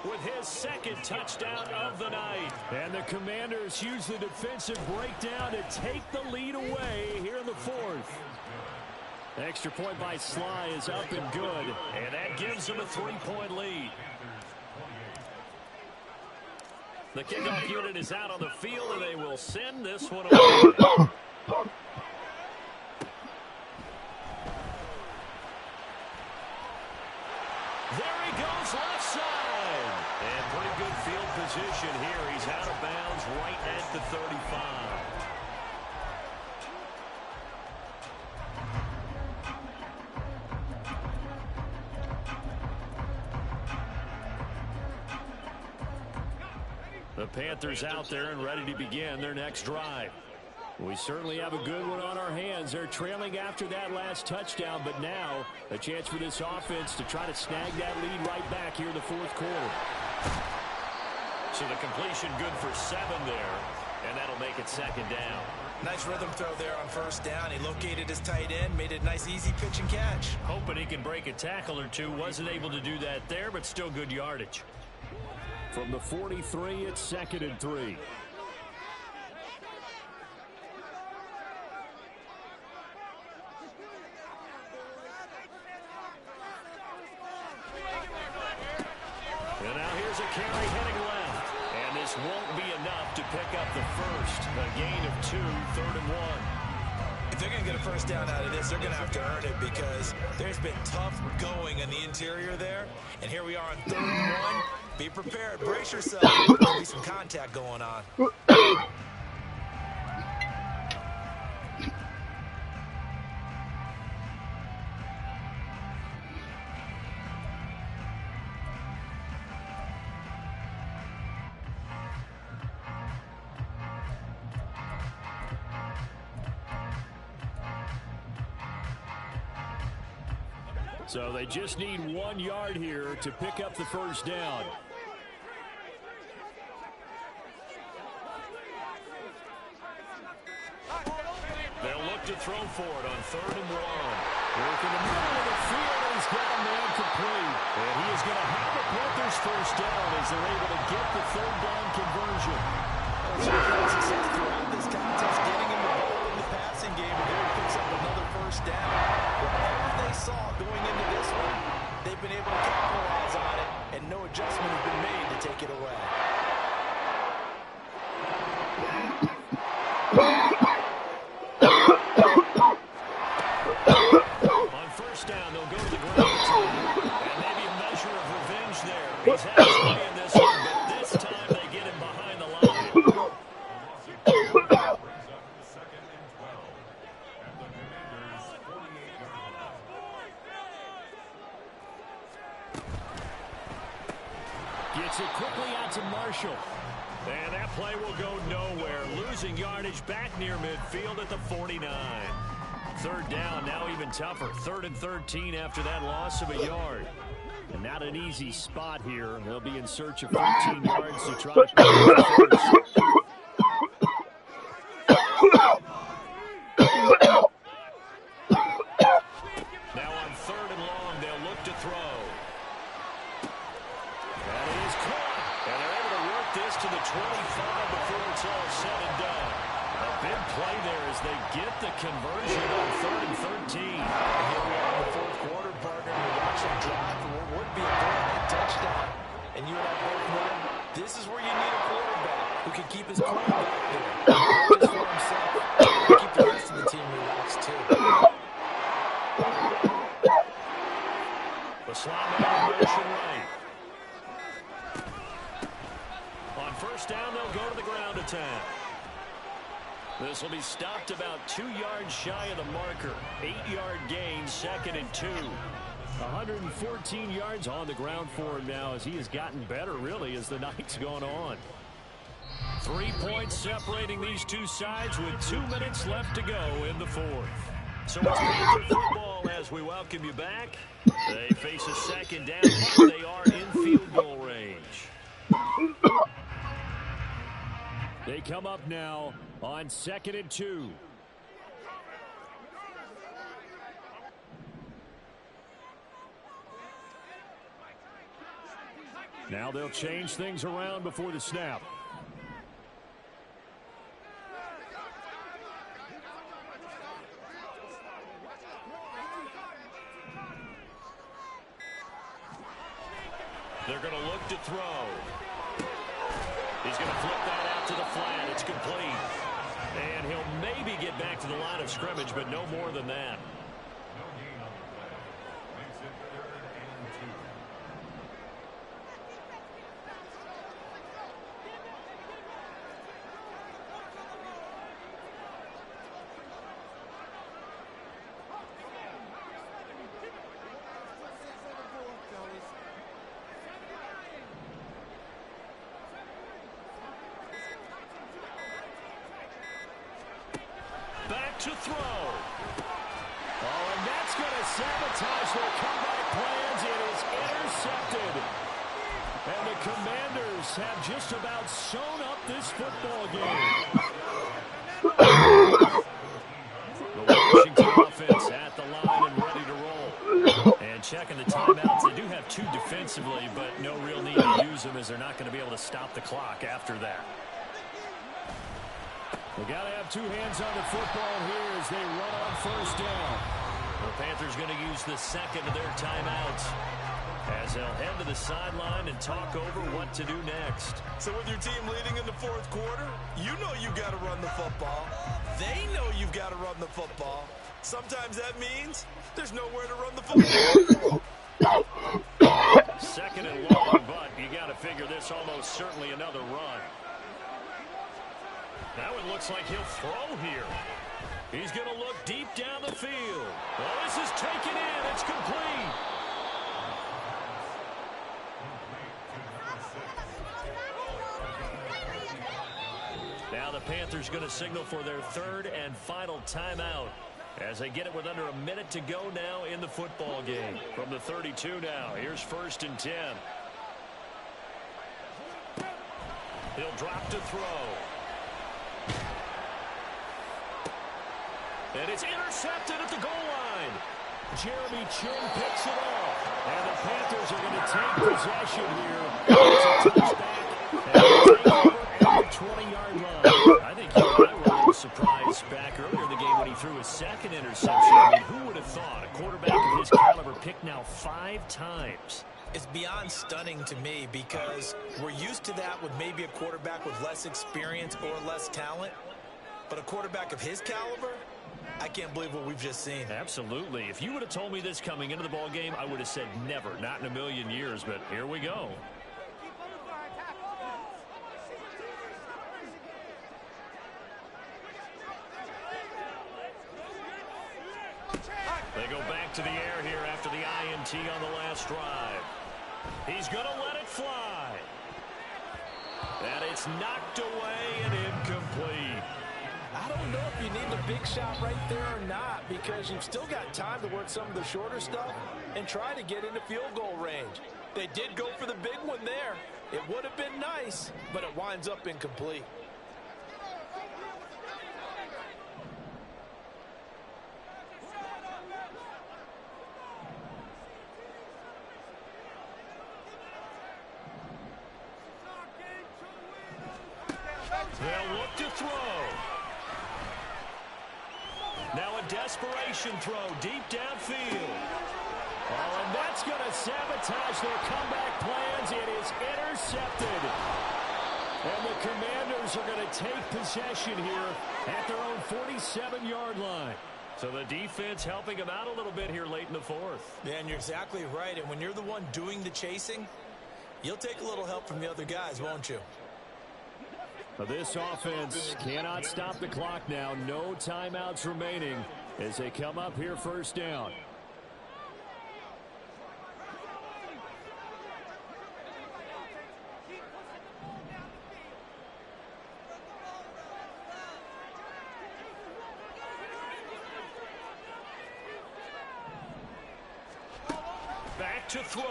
with his 2nd touchdown of the night. And the Commanders use the defensive breakdown to take the lead away here in the 4th. Extra point by Sly is up and good. And that gives them a 3-point lead. The kickoff unit is out on the field, and they will send this one away. There he goes left side. And pretty good field position here. He's out of bounds right at the 35. The Panthers out there and ready to begin their next drive. We certainly have a good one on our hands. They're trailing after that last touchdown, but now a chance for this offense to try to snag that lead right back here in the 4th quarter. So the completion good for 7 there, and that'll make it 2nd down. Nice rhythm throw there on 1st down. He located his tight end, made it a nice easy pitch and catch. Hoping he can break a tackle or two. Wasn't able to do that there, but still good yardage. From the 43, it's 2nd and 3. And now here's a carry heading left. And this won't be enough to pick up the first. A gain of 2, 3rd and 1. If they're going to get a first down out of this, they're going to have to earn it because there's been tough going on the interior there. And here we are on 3rd and 1. Be prepared. Brace yourself. There'll be some contact going on. So they just need 1 yard here to pick up the first down. They'll look to throw for it on 3rd and 1. Work in the middle of the field, and he's got a man complete. And he is going to have the Panthers first down as they're able to get the 3rd down conversion. Success throughout this contest, getting him the ball in the passing game, and there he picks up another first down. Whatever they saw going into this one, they've been able to capitalize on it, and no adjustment has been made to take it away. it quickly out to Marshall. And that play will go nowhere. Losing yardage back near midfield at the 49. Third down, now even tougher. 3rd and 13 after that loss of a yard. And not an easy spot here. They'll be in search of 13 yards to try to pick up the first. Now on 3rd and long, they'll look to throw. That is caught. And they're able to work this to the 25 before it's all said and done. A big play there as they get the conversion on 3rd and 13. Here we are in the 4th quarter, partner. We watch them drive for what would be a go-ahead touchdown. And you and I both know this is where you need a quarterback who can keep his quarterback there. Not just for himself, but keep the rest of the team relaxed too. The slot motion right. On 1st down, they'll go to the ground attack. This will be stopped about 2 yards shy of the marker. 8-yard gain, 2nd and 2. 114 yards on the ground for him now as he has gotten better, really, as the night's gone on. 3 points separating these two sides with 2 minutes left to go in the 4th. So it's Panther football as we welcome you back. They face a 2nd down, but they are in field goal range. They come up now on 2nd and 2. Now they'll change things around before the snap. They're going to look to throw. He's going to flip that out to the flat. It's complete. And he'll maybe get back to the line of scrimmage, but no more than that. No gain on the play. Makes it 3rd and 2. Back to throw. Oh, and that's going to sabotage their comeback plans. It is intercepted. And the Commanders have just about sewn up this football game. The Washington offense at the line and ready to roll. And checking the timeouts. They do have 2 defensively, but no real need to use them as they're not going to be able to stop the clock after that. They got to have 2 hands on the football here as they run on 1st down. The Panthers going to use the 2nd of their timeouts as they'll head to the sideline and talk over what to do next. So with your team leading in the 4th quarter, you know you've got to run the football. They know you've got to run the football. Sometimes that means there's nowhere to run the football. 2nd and long, but you got to figure this almost certainly another run. Now it looks like he'll throw here. He's going to look deep down the field. Well, this is taken in. It's complete. Now the Panthers going to signal for their 3rd and final timeout as they get it with under a minute to go now in the football game. From the 32 now, here's 1st and 10. He'll drop to throw. And it's intercepted at the goal line. Jeremy Chin picks it off. And the Panthers are going to take possession here. It's a touchback. And they'll take over at the 20-yard line. I think you and I were a little surprised back earlier in the game when he threw his 2nd interception. I mean, who would have thought a quarterback of his caliber picked now 5 times? It's beyond stunning to me because we're used to that with maybe a quarterback with less experience or less talent. But a quarterback of his caliber, I can't believe what we've just seen. Absolutely. If you would have told me this coming into the ball game, I would have said never, not in a million years, but here we go. They go back to the air here after the INT on the last drive. He's going to let it fly. And it's knocked away and incomplete. I don't know if you need the big shot right there or not, because you've still got time to work some of the shorter stuff and try to get into field goal range. They did go for the big one there. It would have been nice, but it winds up incomplete. They'll look to throw. Now a desperation throw deep downfield. Oh, and that's going to sabotage their comeback plans. It is intercepted. And the Commanders are going to take possession here at their own 47-yard line. So the defense helping them out a little bit here late in the fourth. Yeah, and you're exactly right. And when you're the one doing the chasing, you'll take a little help from the other guys, won't you? This offense cannot stop the clock now. No timeouts remaining as they come up here first down. Back to throw.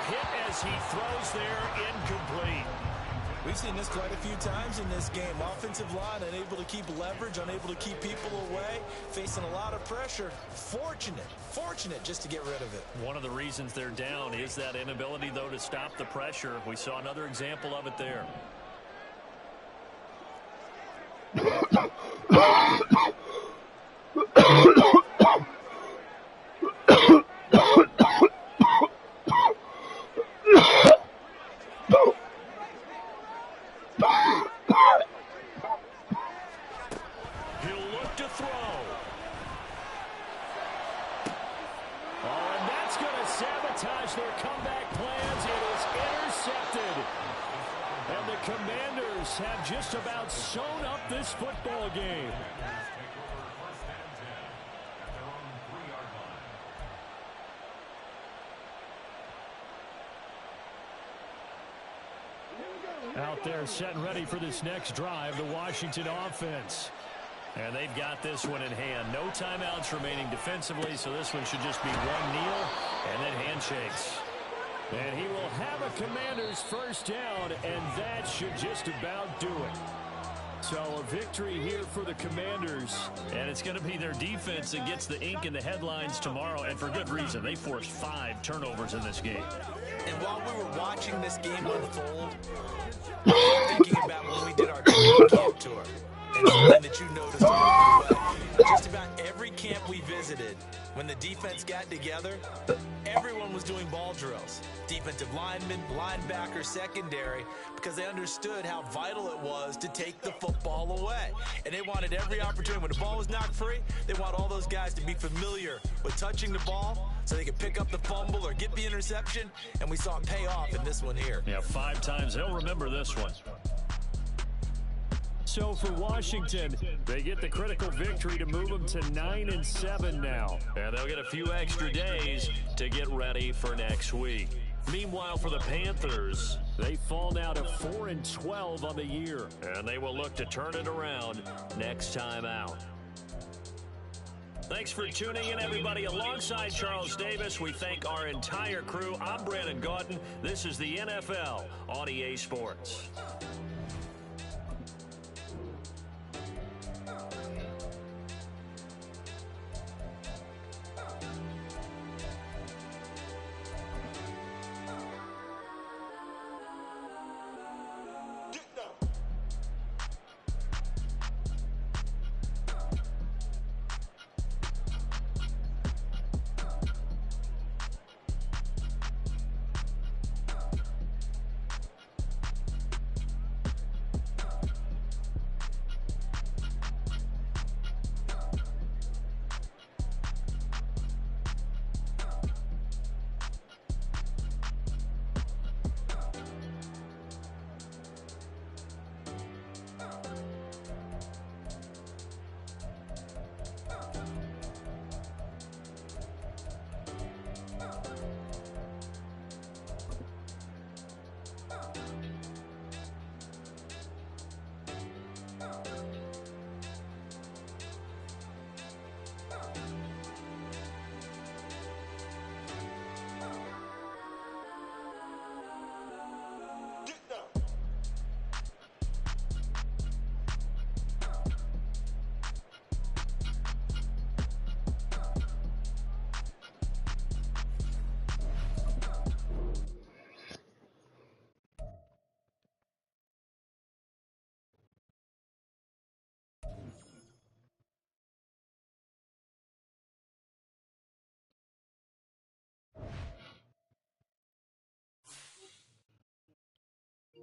Hit as he throws there, incomplete. We've seen this quite a few times in this game. Offensive line unable to keep leverage, unable to keep people away, facing a lot of pressure. Fortunate just to get rid of it. One of the reasons they're down is that inability, though, to stop the pressure. We saw another example of it there. Their comeback plans. It is intercepted. And the Commanders have just about sewn up this football game. Out there set and ready for this next drive, the Washington offense. And they've got this one in hand. No timeouts remaining defensively, so this one should just be one kneel and then handshakes. And he will have a Commanders first down, and that should just about do it. So a victory here for the Commanders, and it's going to be their defense that gets the ink in the headlines tomorrow, and for good reason. They forced 5 turnovers in this game. And while we were watching this game unfold, thinking about when we did our camp tour, and something that you noticed along the way. Just about every camp we visited, when the defense got together, everyone was doing ball drills. Defensive linemen, linebacker, secondary, because they understood how vital it was to take the football away. And they wanted every opportunity. When the ball was knocked free, they want all those guys to be familiar with touching the ball so they could pick up the fumble or get the interception. And we saw it pay off in this one here. Yeah, 5 times. They'll remember this one. So for Washington, they get the critical victory to move them to 9-7 now. And they'll get a few extra days to get ready for next week. Meanwhile, for the Panthers, they fall now to 4-12 on the year. And they will look to turn it around next time out. Thanks for tuning in, everybody. Alongside Charles Davis, we thank our entire crew. I'm Brandon Gaudin. This is the NFL on EA Sports.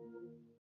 it.